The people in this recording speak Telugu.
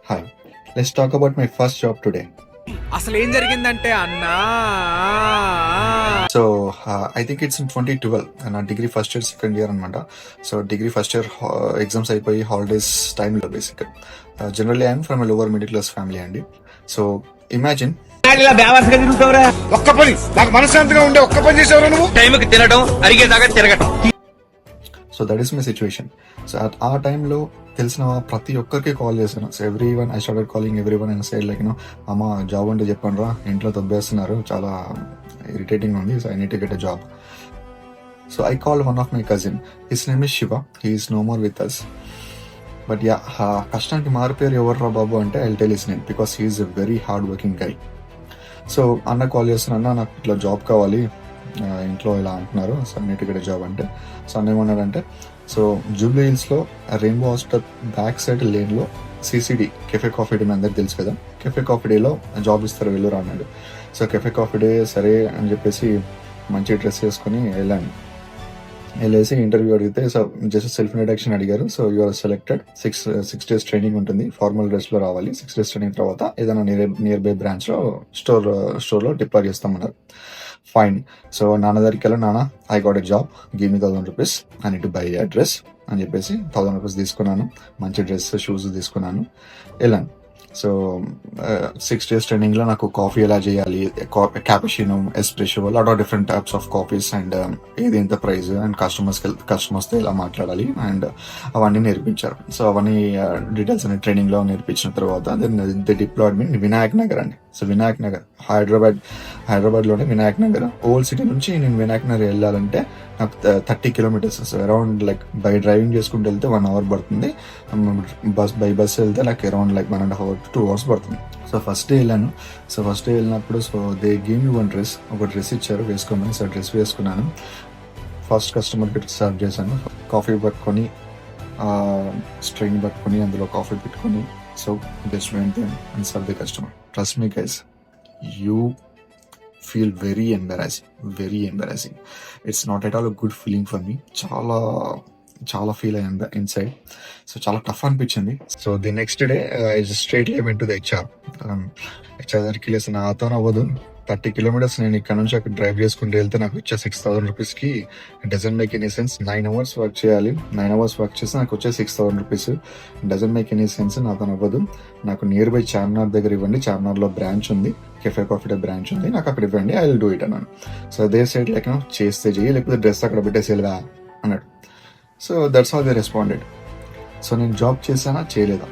Hi, let's talk about my first job today. అసలు ఏం జరిగిందంటే అన్నా So, I think it's in 2012, and degree first year, second year అనమాట. So, degree first year exams అయిపోయి హాలిడేస్ టైంలో basic. Generally, I'm from a lower middle class family అండి. So, imagine. ఒక్క పని నాకు మనశ్శాంతిగా ఉండే ఒక్క పని చేసేవారు నువ్వు. టైంకి తినడం అరిగేదాకా తిరగటం. So that is my situation. So ఆ టైంలో తెలిసిన ప్రతి ఒక్కరికి కాల్ చేశాను. So everyone I started calling everyone and side like అమ్మ జాబ్ అంటే చెప్పండి రా, ఇంట్లో తొబ్బేస్తున్నారు, చాలా ఇరిటేటింగ్ ఉంది, so I need to get a job. So I call one of my cousin, his name is Shiva, he is no more with us. But yeah, కష్టానికి మారిపోయారు ఎవర్రా బాబు అంటే I tell his name because he is a very hard working guy. So అన్న కాల్ చేస్తున్నా, అన్న నాకు ఇట్లా జాబ్ కావాలి, ఇంట్లో ఇలా అంటున్నారు, సో నీట్ గెట్ జాబ్ అంటే. సో అన్న ఏమన్నాడంటే, సో జూబ్లీ హిల్స్లో రెయిన్బో హాస్పిటల్ బ్యాక్ సైడ్ లేన్లో సిసిడి కెఫే కాఫీ డే మీ అందరికి తెలుసు కదా, కెఫే కాఫీ డేలో జాబ్ ఇస్తారు వెళ్ళురా అన్నాడు. సో కెఫే కాఫీ డే సరే అని చెప్పేసి మంచి డ్రెస్ వేసుకొని వెళ్ళాను. వెళ్ళేసి ఇంటర్వ్యూ అడిగితే, సో జస్ట్ సెల్ఫ్ ఇంట్రడక్షన్ అడిగారు. So you are selected, six days training ఉంటుంది, ఫార్మల్ డ్రెస్లో రావాలి. 6 days ట్రైనింగ్ తర్వాత ఏదైనా నియర్ బై బ్రాంచ్లో స్టోర్లో డిప్లాయ్ చేస్తామన్నారు. ఫైన్. సో నాన్న దగ్గరికి వెళ్ళి, నాన్న I got a job, give me 1000 rupees, I need to buy a dress అని చెప్పేసి 1000 rupees తీసుకున్నాను. మంచి డ్రెస్, షూస్ తీసుకున్నాను, వెళ్ళాను. సో 6 days ట్రైనింగ్లో నాకు కాఫీ ఎలా చేయాలి, cappuccino, espresso, lot of different types of coffees and ఏది ఎంత ప్రైస్ అండ్ కస్టమర్స్తో ఎలా మాట్లాడాలి అండ్ అవన్నీ నేర్పించారు. సో అవన్నీ డీటెయిల్స్ అన్ని ట్రైనింగ్లో నేర్పించిన తర్వాత దెన్ ది డిప్లాయిడ్ మీ వినాయక్ నగర్ అండి. సో వినాయక్ నగర్ హైదరాబాద్లోనే వినాయక్ నగర్, ఓల్డ్ సిటీ నుంచి నేను వినాయక్ నగర్ వెళ్ళాలంటే నాకు 30 kilometers. So around like by driving చేసుకుంటూ వెళ్తే 1 hour పడుతుంది, బై బస్ వెళ్తే like around like 1.5 hours to 2 hours పడుతుంది. సో ఫస్ట్ డే వెళ్ళాను. సో ఫస్ట్ డే వెళ్ళినప్పుడు so they give me one dress, ఒక డ్రెస్ ఇచ్చారు వేసుకోమని. సో డ్రెస్ వేసుకున్నాను. ఫస్ట్ కస్టమర్కి సర్వ్ చేశాను. కాఫీ పట్టుకొని, స్ట్రింగ్ పట్టుకొని అందులో కాఫీ పెట్టుకొని, so just went and serve the customer. Trust me guys, you feel very embarrassing. It's not at all a good feeling for me. చాలా ఫీల్ అయ్యాను ఇన్సైడ్. సో చాలా టఫ్ అనిపించింది. So the next day I straightly went to the HR దగ్గరికి వెళ్ళేసి, నాతో అవ్వదు, 30 kilometers నేను ఇక్కడ నుంచి అక్కడ డ్రైవ్ చేసుకుంటూ వెళ్తే నాకు వచ్చే 6,000 rupeesకి doesn't make any sense. 9 hours work చేయాలి, 9 hours వర్క్ చేస్తే నాకు వచ్చే 6,000 rupees doesn't make any sense, నాతో అవ్వదు. నాకు నియర్ బై చార్మినార్ దగ్గర ఇవ్వండి, చార్మినార్లో బ్రాంచ్ ఉంది, కెఫే కాఫీ డే బ్రాంచ్ ఉంది, నాకు అక్కడ ఇవ్వండి, ఐ విల్ డూ ఇట్ అన్నాను. సో అదే సైడ్ లైక్ చేస్తే చెయ్యి, లేకపోతే డ్రెస్ అక్కడ పెట్టేసి వెళ్ళవా అన్నాడు. So that's how they responded. So నేను జాబ్ చేశానా చేయలేదా?